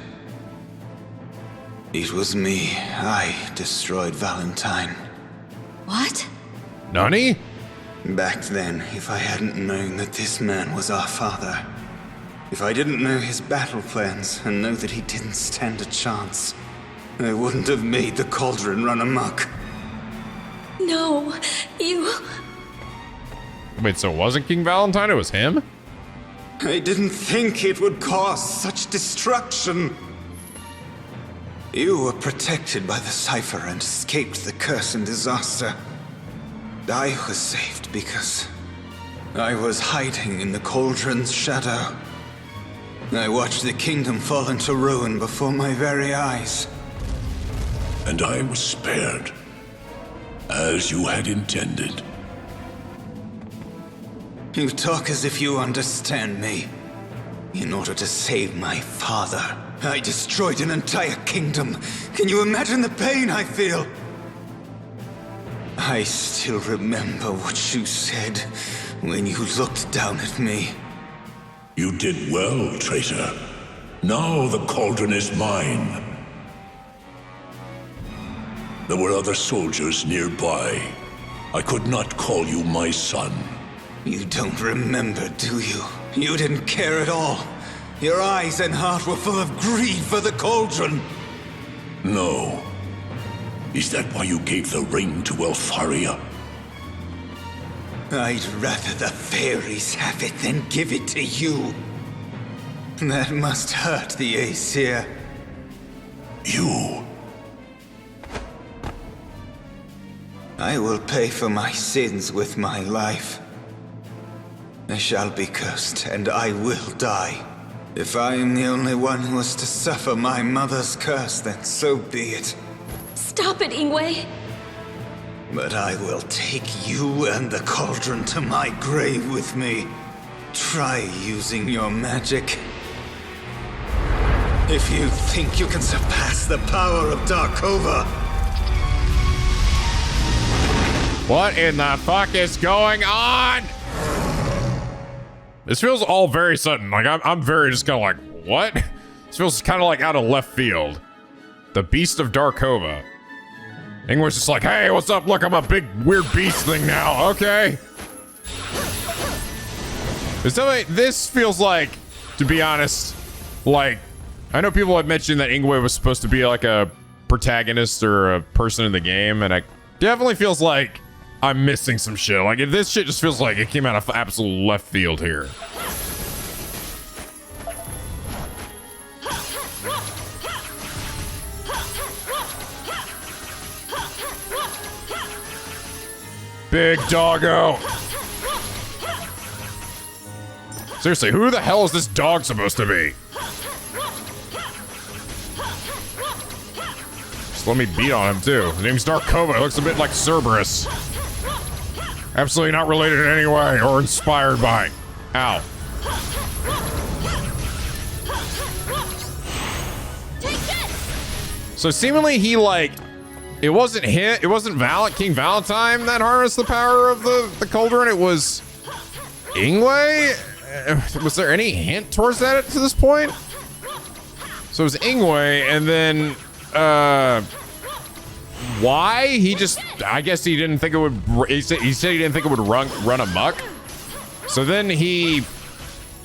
It was me. I destroyed Valentine. What? Nani? Back then, if I hadn't known that this man was our father, if I didn't know his battle plans and know that he didn't stand a chance, I wouldn't have made the cauldron run amok. No, you... Wait, so it wasn't King Valentine, it was him? I didn't think it would cause such destruction. You were protected by the cipher and escaped the curse and disaster. I was saved because I was hiding in the cauldron's shadow. I watched the kingdom fall into ruin before my very eyes. And I was spared, as you had intended. You talk as if you understand me. In order to save my father, I destroyed an entire kingdom. Can you imagine the pain I feel? I still remember what you said when you looked down at me. You did well, traitor. Now the cauldron is mine. There were other soldiers nearby. I could not call you my son. You don't remember, do you? You didn't care at all. Your eyes and heart were full of greed for the cauldron. No. Is that why you gave the ring to Elfaria? I'd rather the fairies have it than give it to you. That must hurt the Aesir. You... I will pay for my sins with my life. I shall be cursed, and I will die. If I am the only one who is to suffer my mother's curse, then so be it. Stop it, Ingway! But I will take you and the cauldron to my grave with me. Try using your magic. If you think you can surpass the power of Darkova. What in the fuck is going on? This feels all very sudden. Like, I'm very just kind of like, what? This feels kind of like out of left field. The Beast of Darkova. Ingway's just like, hey, what's up? Look, I'm a big weird beast thing now. Okay. This feels like, to be honest, like, I know people have mentioned that Ingway was supposed to be like a protagonist or a person in the game, and it definitely feels like I'm missing some shit. Like, this shit just feels like it came out of absolute left field here. Big doggo. Seriously, who the hell is this dog supposed to be? Just let me beat on him, too. His name's Darkova. It looks a bit like Cerberus. Absolutely not related in any way or inspired by. Ow. So seemingly he, like, it wasn't King Valentine that harnessed the power of the cauldron. It was Ingway? Was there any hint towards that to this point? So it was Ingway, and then why? He just, I guess he didn't think it would, he said he didn't think it would run amok. So then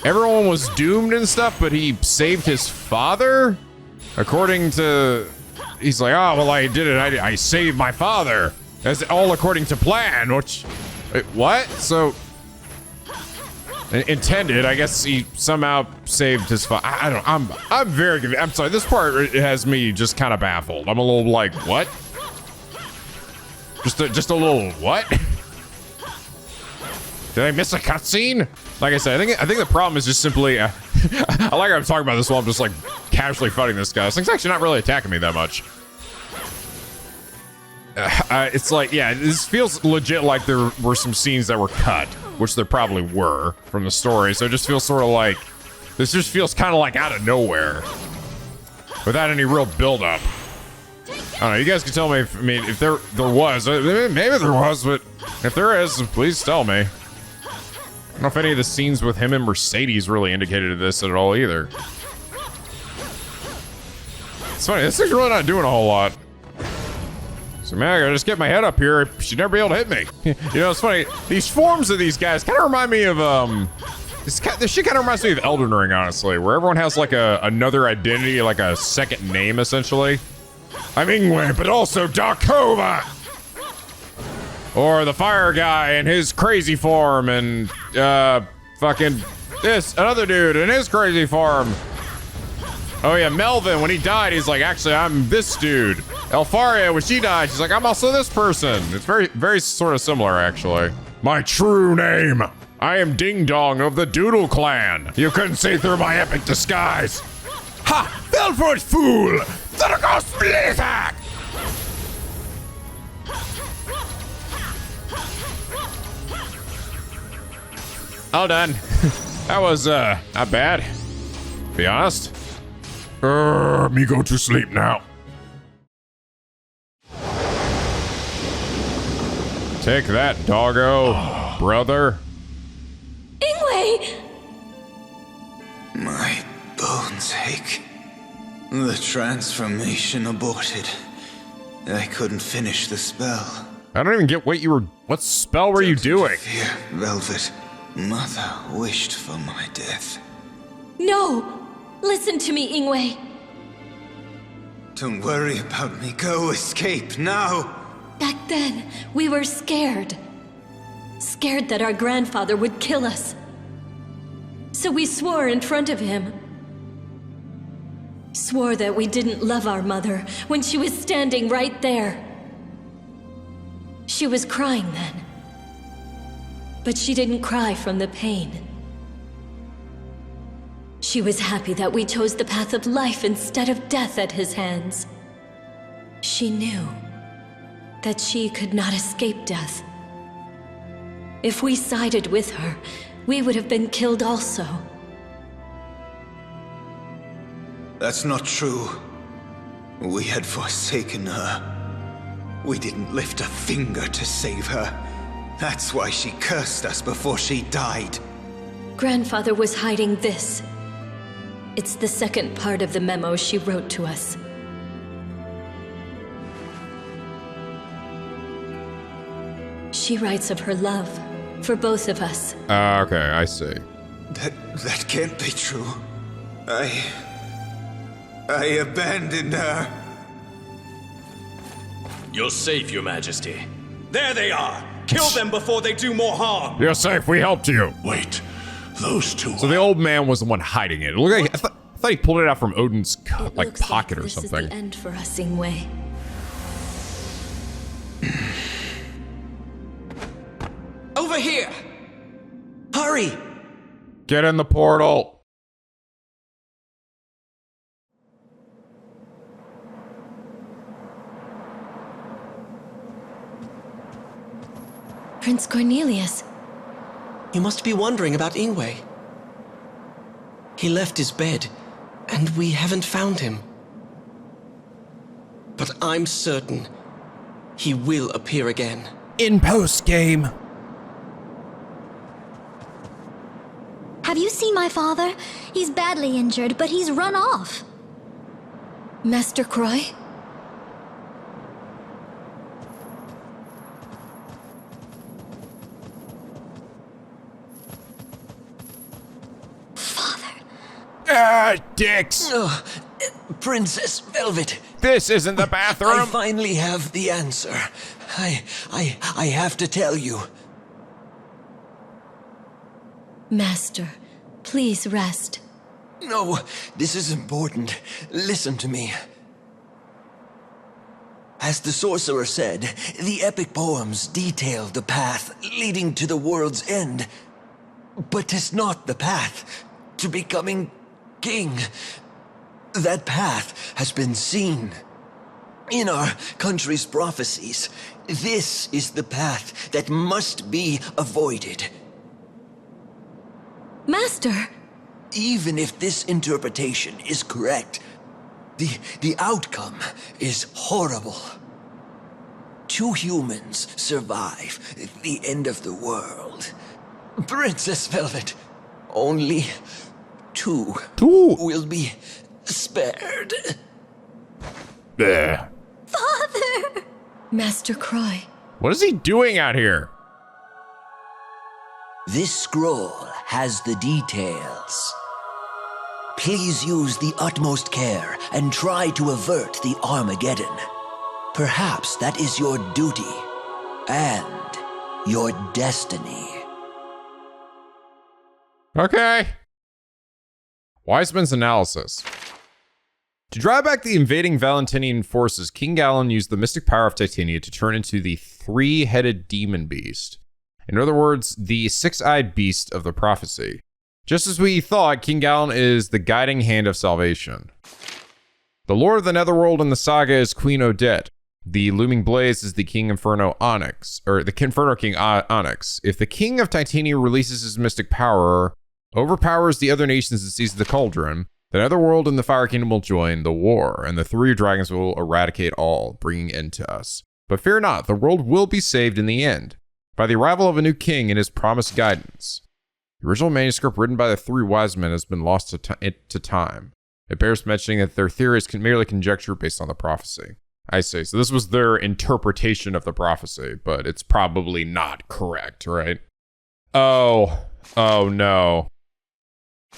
everyone was doomed and stuff, but he saved his father? According to, he's like, oh, well, I did it, I saved my father. That's all according to plan, which, wait, what? So, intended, I guess he somehow saved his father. I don't, I'm very confused. I'm sorry, this part has me just kind of baffled. I'm a little like, what? Just a little what? Did I miss a cutscene? Like I said, I think the problem is just simply, I like how I'm talking about this while I'm just like casually fighting this guy. This thing's actually not really attacking me that much. It's like, yeah, this feels legit like there were some scenes that were cut, which there probably were from the story. So it just feels sort of like, this just feels kind of like out of nowhere without any real build-up. I don't know, you guys can tell me if there was, maybe there was, but if there is, please tell me. I don't know if any of the scenes with him and Mercedes really indicated this at all either. It's funny, this thing's really not doing a whole lot. So man, I gotta just get my head up here. She'd never be able to hit me. You know, it's funny. These forms of these guys kind of remind me of this shit kind of reminds me of Elden Ring, honestly, where everyone has like another identity, like a second name, essentially. I'm Ingway, but also Darkova, or the fire guy in his crazy form, and fucking this another dude in his crazy form. Oh yeah, Melvin, when he died, he's like, actually, I'm this dude. Elfaria, when she died, she's like, I'm also this person. It's very, very sort of similar, actually. My true name. I am Ding Dong of the Doodle Clan. You couldn't see through my epic disguise. Ha! Fell for it, fool! Thunderghost Blizzard! All done. That was, not bad. To be honest. Me go to sleep now. Take that, doggo, brother. Ingway! My bones ache. The transformation aborted. I couldn't finish the spell. I don't even get what spell were you doing? Fear, Velvet. Mother wished for my death. No! Listen to me, Ingway. Don't worry about me. Go, escape now. Back then, we were scared. Scared that our grandfather would kill us. So we swore in front of him. Swore that we didn't love our mother when she was standing right there. She was crying then. But she didn't cry from the pain. She was happy that we chose the path of life instead of death at his hands. She knew that she could not escape death. If we sided with her, we would have been killed also. That's not true. We had forsaken her. We didn't lift a finger to save her. That's why she cursed us before she died. Grandfather was hiding this. It's the second part of the memo she wrote to us. She writes of her love for both of us. Okay, I see. That can't be true. I abandoned her. You're safe, Your Majesty. There they are! Kill them before they do more harm! You're safe, we helped you. Wait, those two. So the old man was the one hiding it. Look like, I thought he pulled it out from Odin's pocket or something. This is the end for us, Ingway. over here! Hurry! Get in the portal. Prince Cornelius. You must be wondering about Ingway. He left his bed, and we haven't found him. But I'm certain he will appear again. In post-game. Have you seen my father? He's badly injured, but he's run off. Master Croy? Ah, dicks! Oh, Princess Velvet. This isn't the bathroom. I finally have the answer. I have to tell you. Master, please rest. No, this is important. Listen to me. As the sorcerer said, the epic poems detail the path leading to the world's end. But 'tis not the path to becoming king. That path has been seen in our country's prophecies. This is the path that must be avoided. Master! Even if this interpretation is correct, the outcome is horrible. 2 humans survive the end of the world. Princess Velvet, only 2 will be spared. There. Father! Master Croy. What is he doing out here? This scroll has the details. Please use the utmost care and try to avert the Armageddon. Perhaps that is your duty and your destiny. Okay. Wiseman's analysis. To drive back the invading Valentinian forces, King Gallen used the mystic power of Titania to turn into the 3-headed demon beast. In other words, the 6-eyed beast of the prophecy. Just as we thought, King Gallen is the guiding hand of salvation. The Lord of the Netherworld in the saga is Queen Odette. The Looming Blaze is the King Inferno Onyx, or the Inferno King Onyx. If the King of Titania releases his mystic power, overpowers the other nations and seizes the cauldron, the Netherworld and the Fire Kingdom will join the war, and the 3 dragons will eradicate all, bringing end to us. But fear not, the world will be saved in the end, by the arrival of a new king and his promised guidance. The original manuscript written by the 3 wise men has been lost to time. It bears mentioning that their theory is merely conjecture based on the prophecy. I see, so this was their interpretation of the prophecy, but it's probably not correct, right? Oh no.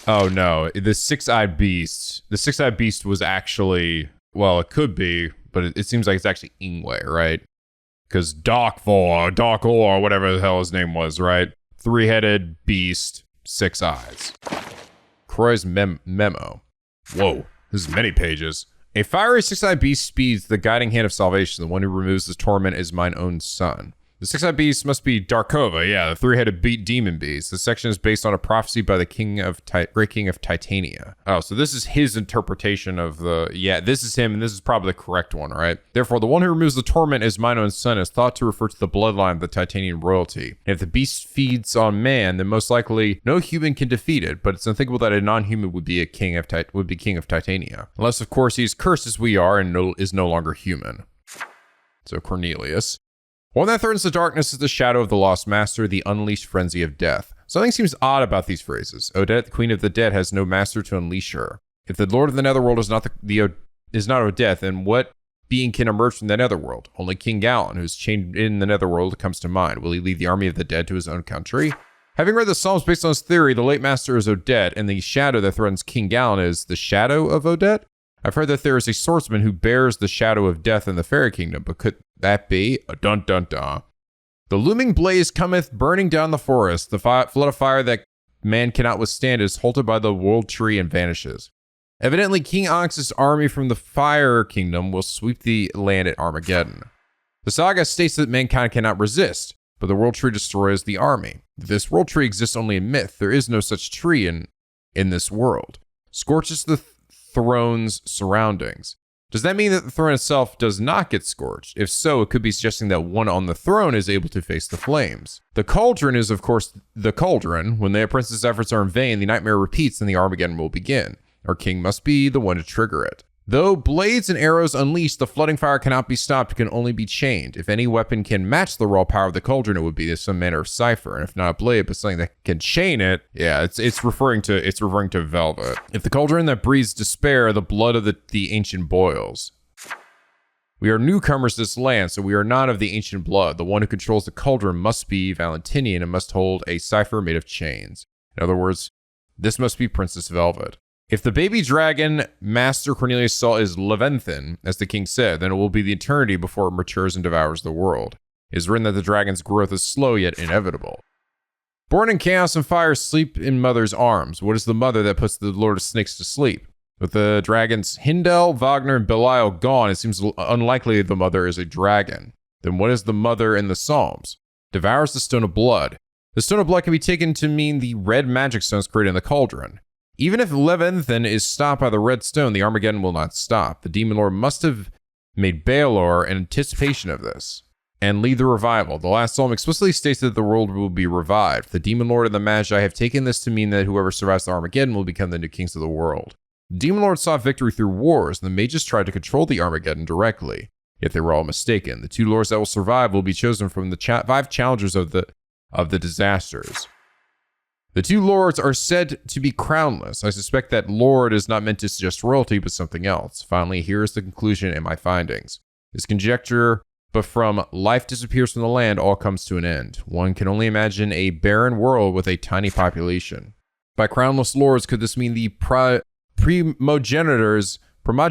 Oh no, the 6-eyed beast. The 6-eyed beast was actually, well, it could be, but it seems like it's actually Ingway, right? Because Doc-Or, whatever the hell his name was, right? 3-headed beast, 6 eyes. Croy's memo. Whoa, this is many pages. A fiery 6-eyed beast speeds the guiding hand of salvation. The one who removes the torment is mine own son. The 6-eyed beast must be Darkova, yeah, the 3-headed demon beast. This section is based on a prophecy by the Great King of Titania. Oh, so this is his interpretation of this is him, and this is probably the correct one, right? Therefore, the one who removes the torment is mine own son is thought to refer to the bloodline of the Titanian royalty. And if the beast feeds on man, then most likely no human can defeat it, but it's unthinkable that a non-human would be king of Titania. Unless, of course, he's cursed as we are and is no longer human. So Cornelius. One that threatens the darkness is the shadow of the lost master, the unleashed frenzy of death. Something seems odd about these phrases. Odette, the queen of the dead, has no master to unleash her. If the Lord of the Netherworld is not Odette, then what being can emerge from the Netherworld? Only King Gallen, who's chained in the Netherworld, comes to mind. Will he lead the army of the dead to his own country? Having read the Psalms based on his theory, the late master is Odette, and the shadow that threatens King Gallen is the shadow of Odette? I've heard that there is a swordsman who bears the shadow of death in the fairy kingdom, but could that be a dun-dun-dun? The looming blaze cometh burning down the forest. The flood of fire that man cannot withstand is halted by the world tree and vanishes. Evidently, King Onyx's army from the fire kingdom will sweep the land at Armageddon. The saga states that mankind cannot resist. but the world tree destroys the army. This world tree exists only in myth. There is no such tree in this world. Scorches the throne's surroundings. Does that mean that the throne itself does not get scorched? If so, it could be suggesting that one on the throne is able to face the flames. The cauldron is, of course, the cauldron. When the prince's efforts are in vain, the nightmare repeats and the Armageddon will begin. Our king must be the one to trigger it. Though blades and arrows unleashed, the flooding fire cannot be stopped, it can only be chained. If any weapon can match the raw power of the cauldron, it would be some manner of cipher. And if not a blade, but something that can chain it, yeah, it's referring to velvet. If the cauldron that breathes despair, the blood of the ancient boils. We are newcomers to this land, so we are not of the ancient blood. The one who controls the cauldron must be Valentinian and must hold a cipher made of chains. In other words, this must be Princess Velvet. If the baby dragon Master Cornelius saw is Levanthin, as the king said, then it will be the eternity before it matures and devours the world. It is written that the dragon's growth is slow yet inevitable. Born in chaos and fire, sleep in mother's arms. What is the mother that puts the Lord of Snakes to sleep? With the dragons Hindel, Wagner, and Belial gone, it seems unlikely the mother is a dragon. Then what is the mother in the Psalms? Devours the stone of blood. The stone of blood can be taken to mean the red magic stones created in the cauldron. Even if Levanthin is stopped by the red stone, the Armageddon will not stop. The Demon Lord must have made Baelor in anticipation of this and lead the revival. The last psalm explicitly states that the world will be revived. The Demon Lord and the Magi have taken this to mean that whoever survives the Armageddon will become the new kings of the world. The Demon Lord sought victory through wars, and the mages tried to control the Armageddon directly. Yet they were all mistaken. The two lords that will survive will be chosen from the 5 challengers of the disasters. The two lords are said to be crownless. I suspect that lord is not meant to suggest royalty, but something else. Finally, here is the conclusion in my findings. This conjecture, but from life disappears from the land, all comes to an end. One can only imagine a barren world with a tiny population. By crownless lords, could this mean the primogenitors, I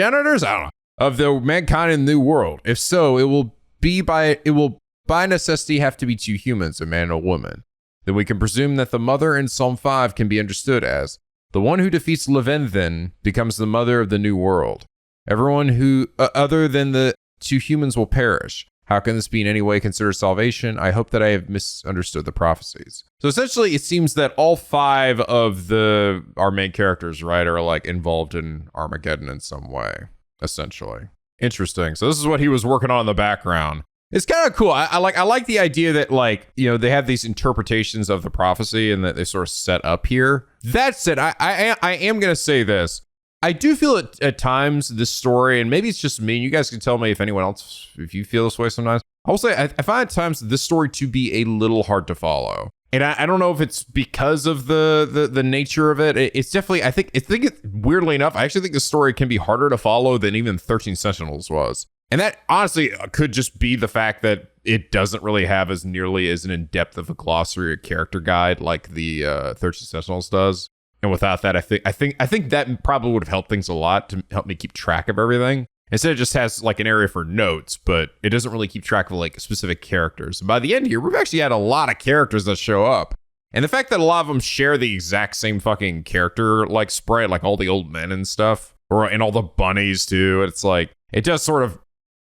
don't know, of the mankind in the new world? If so, it will by necessity have to be 2 humans, a man and a woman. Then we can presume that the mother in Psalm 5 can be understood as the one who defeats Levanthin becomes the mother of the new world. Everyone who other than the 2 humans will perish. How can this be in any way considered salvation? I hope that I have misunderstood the prophecies. So essentially, it seems that all 5 of our main characters, right, are like involved in Armageddon in some way, essentially. Interesting. So this is what he was working on in the background. It's kind of cool. I like the idea that, like, you know, they have these interpretations of the prophecy and that they sort of set up here. That said, I am going to say this. I do feel at times this story, and maybe it's just me, and you guys can tell me if anyone else, if you feel this way sometimes. I will say I find at times this story to be a little hard to follow. And I don't know if it's because of the nature of it. It's definitely, I think weirdly enough, I actually think the story can be harder to follow than even 13 Sentinels was. And that honestly could just be the fact that it doesn't really have as nearly as an in-depth of a glossary or character guide like the 13 Sentinels does. And without that, I think that probably would have helped things a lot to help me keep track of everything. Instead, it just has like an area for notes, but it doesn't really keep track of like specific characters. And by the end here, we've actually had a lot of characters that show up. And the fact that a lot of them share the exact same fucking character like sprite, like all the old men and stuff, and all the bunnies too. It's like, it does sort of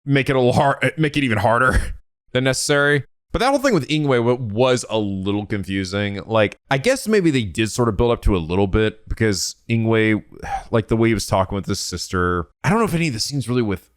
make it a little hard, make it even harder than necessary. But that whole thing with Ingway was a little confusing. Like, I guess maybe they did sort of build up to a little bit because Ingway, like the way he was talking with his sister, I don't know if any of the scenes really with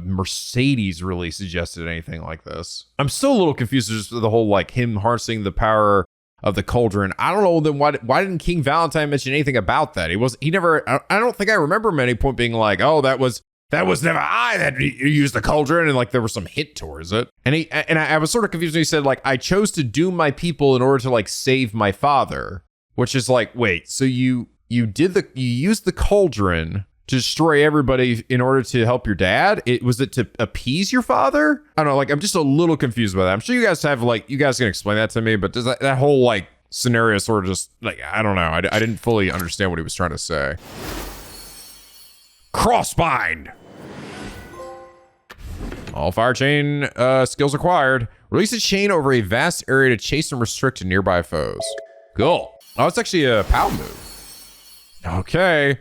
Mercedes really suggested anything like this. I'm still a little confused just with the whole like him harnessing the power of the cauldron. I don't know then why didn't King Valentine mention anything about that? He never. I don't think I remember him at any point being like, oh, that was never I that used the cauldron, and like there was some hint towards it. And I was sort of confused when he said like, I chose to doom my people in order to like save my father, which is like, wait, so you used the cauldron to destroy everybody in order to help your dad? Was it to appease your father? I don't know, like I'm just a little confused about that. I'm sure you guys can explain that to me, but does that whole like scenario sort of just like, I don't know. I didn't fully understand what he was trying to say. Crossbind. All fire chain skills acquired. Release a chain over a vast area to chase and restrict nearby foes. Cool. Oh, it's actually a POW move. Okay.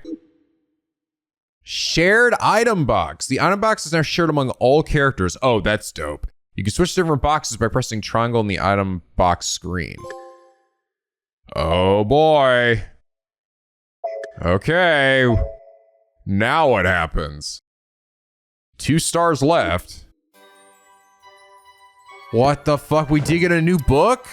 Shared item box. The item box is now shared among all characters. Oh, that's dope. You can switch to different boxes by pressing triangle on the item box screen. Oh boy. Okay. Now what happens? 2 stars left. What the fuck? We did get a new book?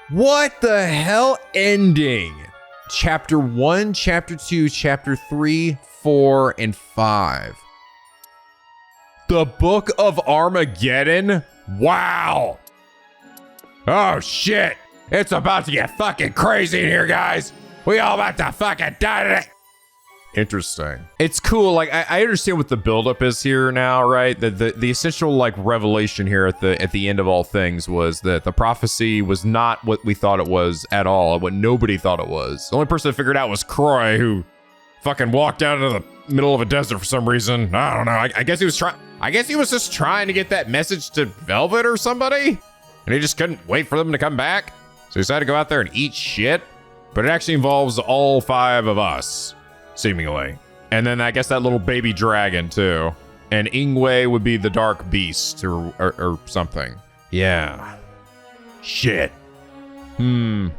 What the hell? Ending. Chapter 1, Chapter 2, Chapter 3, 4, and 5. The Book of Armageddon? Wow. Oh shit. It's about to get fucking crazy in here, guys. We all about to fucking die today. Interesting. It's cool. Like I understand what the buildup is here now, right? The essential like revelation here at the end of all things was that the prophecy was not what we thought it was at all. What nobody thought it was. The only person that figured it out was Croy, who fucking walked out into the middle of a desert for some reason. I don't know. I guess he was trying. I guess he was just trying to get that message to Velvet or somebody, and he just couldn't wait for them to come back. So he decided to go out there and eat shit. But it actually involves all 5 of us. Seemingly. And then I guess that little baby dragon too. And Ingway would be the dark beast or something. Yeah. Shit. All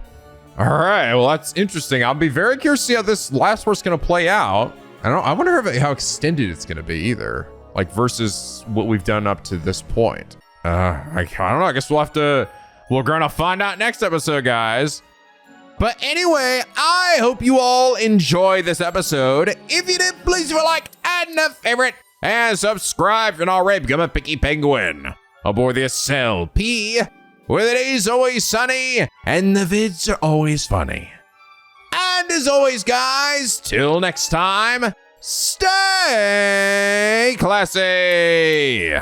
right, well that's interesting. I'll be very curious to see how this last part's gonna play out. I wonder how extended it's gonna be either. Like versus what we've done up to this point. I don't know, I guess we're gonna find out next episode, guys. But anyway, I hope you all enjoy this episode. If you did, please leave a like and a favorite and subscribe if you're not already. Become a picky penguin aboard the SLP, where the day's always sunny and the vids are always funny. And as always, guys, till next time, stay classy.